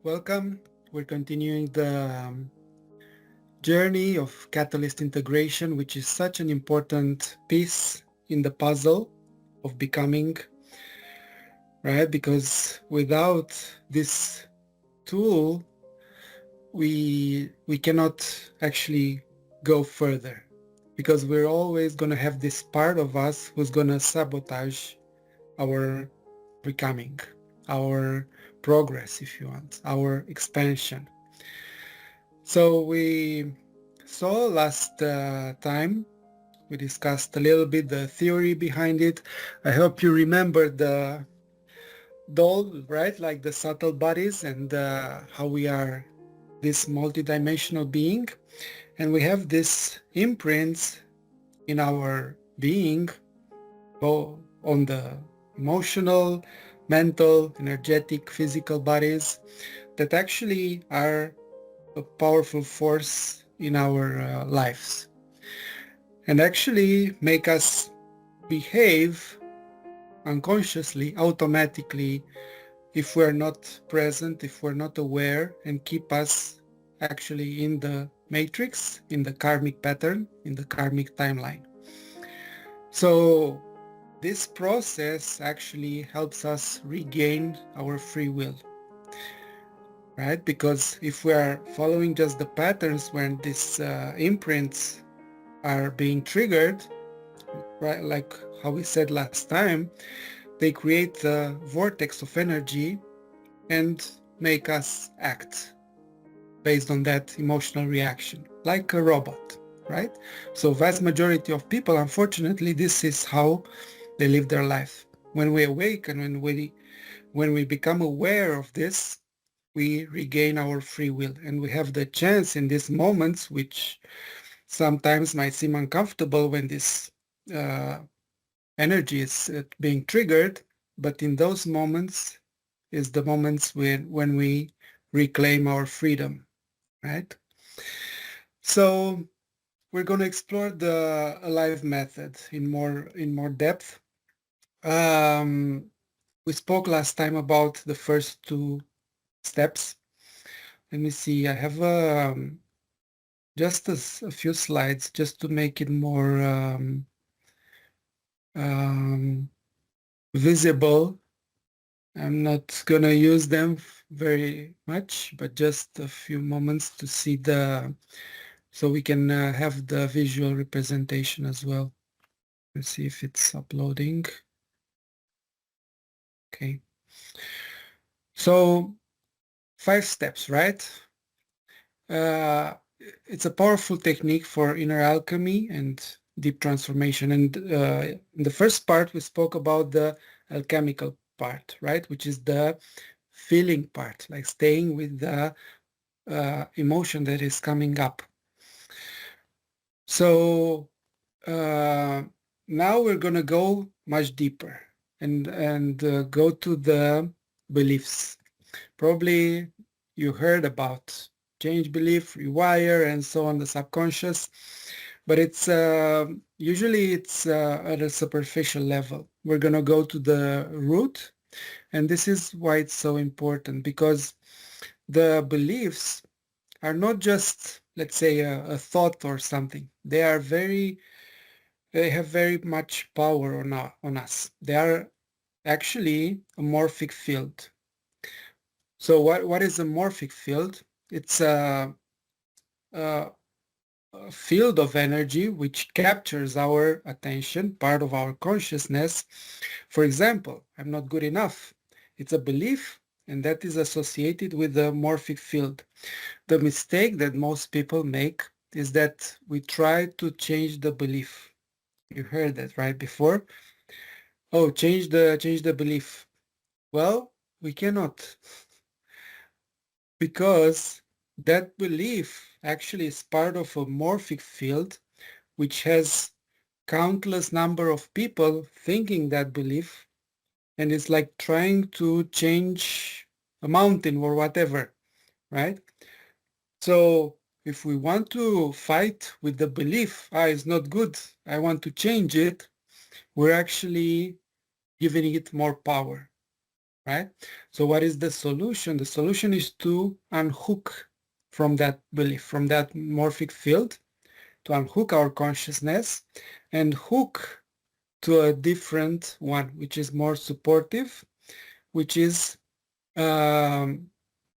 Welcome. We're continuing the journey of catalyst integration, which is such an important piece in the puzzle of becoming, right? Because without this tool, we cannot actually go further, because we're always going to have this part of us who's going to sabotage our becoming, our progress, if you want, our expansion. So we saw last time, we discussed a little bit the theory behind it. I hope you remember the doll, right? Like the subtle bodies and how we are this multidimensional being. And we have this imprints in our being, both on the emotional, mental, energetic, physical bodies that actually are a powerful force in our lives and actually make us behave unconsciously, automatically, if we're not present, if we're not aware, and keep us actually in the matrix, in the karmic pattern, in the karmic timeline. So this process actually helps us regain our free will, right? Because if we are following just the patterns when these imprints are being triggered, right, like how we said last time, they create a vortex of energy and make us act based on that emotional reaction, like a robot, right? So vast majority of people, unfortunately, this is how they live their life. When we awaken, when we become aware of this, we regain our free will, and we have the chance in these moments, which sometimes might seem uncomfortable when this uh, energy is being triggered, but in those moments is the moments when we reclaim our freedom, right? So we're going to explore the alive method in more depth. Um, we spoke last time about the first two steps. Let me see. I have just a few slides just to make it more um, visible. I'm not gonna use them very much, but just a few moments to see so we can have the visual representation as well. Let's see if it's uploading. Okay. So 5 steps, right? Uh, it's a powerful technique for inner alchemy and deep transformation. And in the first part, we spoke about the alchemical part, right? Which is the feeling part, like staying with the emotion that is coming up. So now we're going to go much deeper and go to the beliefs. Probably you heard about change belief, rewire, and so on, the subconscious, but it's usually it's at a superficial level. We're going to go to the root, and this is why it's so important, because the beliefs are not just, let's say, a thought or something. They have very much power on us. They are actually a morphic field. So what is a morphic field? It's a, a field of energy which captures our attention, part of our consciousness. For example, I'm not good enough. It's a belief, and that is associated with the morphic field. The mistake that most people make is that we try to change the belief. You heard that right before? Oh, change the belief. Well, we cannot, because that belief actually is part of a morphic field which has countless number of people thinking that belief, and it's like trying to change a mountain or whatever, right? So if we want to fight with the belief, it's not good, I want to change it, we're actually giving it more power, right? So what is the solution? The solution is to unhook from that belief, from that morphic field, to unhook our consciousness and hook to a different one, which is more supportive, which is um,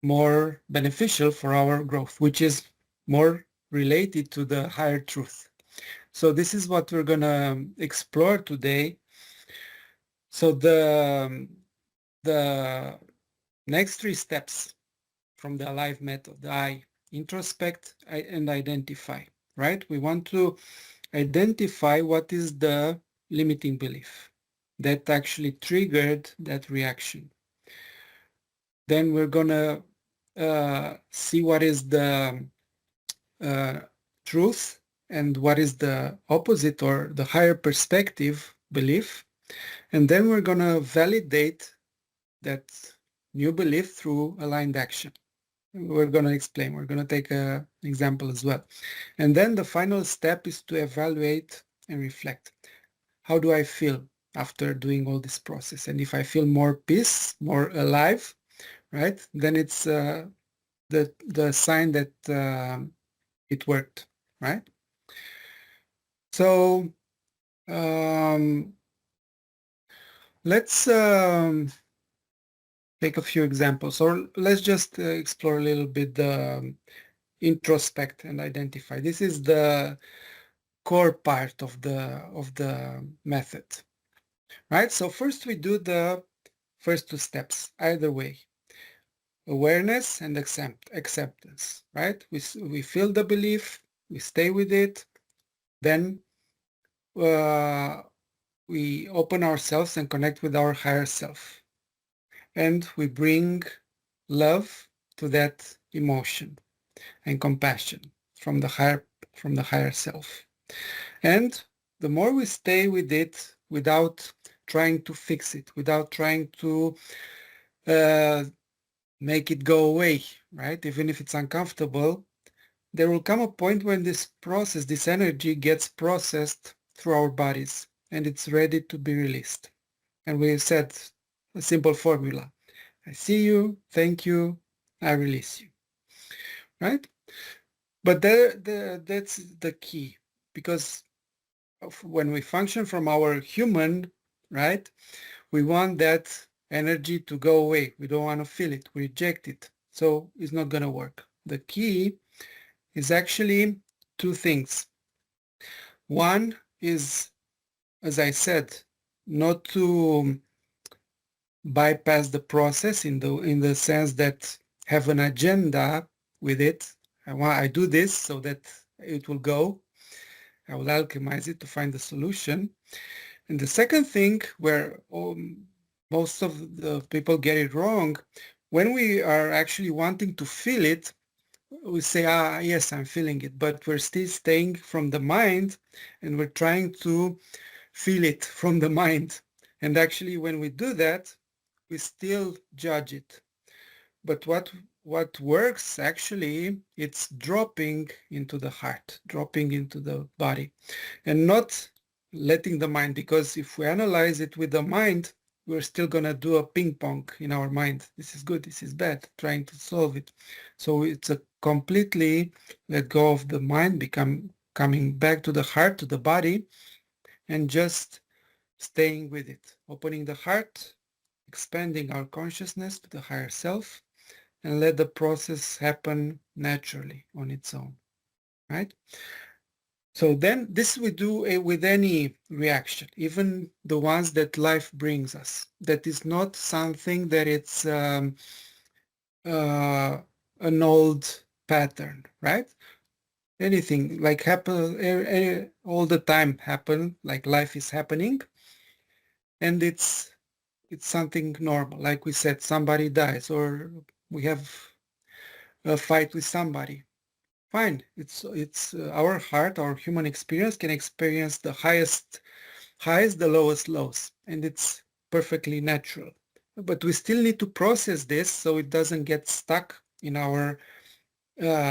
more beneficial for our growth, which is more related to the higher truth. So this is what we're going to explore today. So the next three steps from the alive method, I introspect and identify, right? We want to identify what is the limiting belief that actually triggered that reaction. Then we're gonna see what is the uh, truth and what is the opposite or the higher perspective belief. And then we're gonna validate that new belief through aligned action. We're going to explain. We're going to take an example as well. And then the final step is to evaluate and reflect. How do I feel after doing all this process? And if I feel more peace, more alive, right, then it's the sign that it worked, right? So um, let's take a few examples, or let's just explore a little bit the introspect and identify. This is the core part of the method, right? So first we do the first two steps, either way, awareness and acceptance, right? We feel the belief, we stay with it, then uh, we open ourselves and connect with our higher self, and we bring love to that emotion and compassion from the higher self. And the more we stay with it without trying to fix it, without trying to uh, make it go away, right? Even if it's uncomfortable, there will come a point when this process, this energy gets processed through our bodies and it's ready to be released. And we said a simple formula. I see you, thank you, I release you, right? But that's the key, because when we function from our human, right, we want that energy to go away. We don't want to feel it. We reject it. So it's not going to work. The key is actually two things. One is, as I said, not to bypass the process in the sense that have an agenda with it. I do this so that it will go. I will alchemize it to find the solution. And the second thing where most of the people get it wrong, when we are actually wanting to feel it, we say, yes, I'm feeling it, but we're still staying from the mind and we're trying to feel it from the mind. And actually, when we do that, we still judge it. But what works actually, it's dropping into the heart, dropping into the body, and not letting the mind, because if we analyze it with the mind, we're still going to do a ping pong in our mind. This is good, this is bad, trying to solve it. So it's a completely let go of the mind, coming back to the heart, to the body, and just staying with it, opening the heart, expanding our consciousness to the higher self, and let the process happen naturally on its own, right? So then this we do with any reaction, even the ones that life brings us. That is not something that it's uh, an old pattern, right? Anything like happen all the time happen, like life is happening, and it's something normal. Like we said, somebody dies or we have a fight with somebody. Fine, it's our heart, our human experience can experience the highest highs, the lowest lows, and it's perfectly natural. But we still need to process this so it doesn't get stuck in our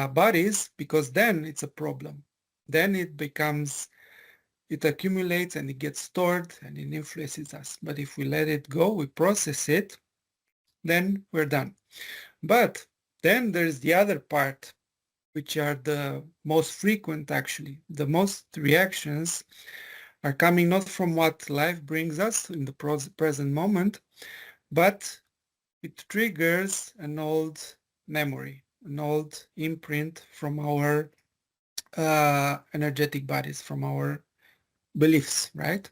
bodies, because then it's a problem. Then it accumulates and it gets stored and it influences us. But if we let it go, we process it, then we're done. But then there's the other part, which are the most frequent actually. The most reactions are coming not from what life brings us in the present moment, but it triggers an old memory, an old imprint from our energetic bodies, from our beliefs, right?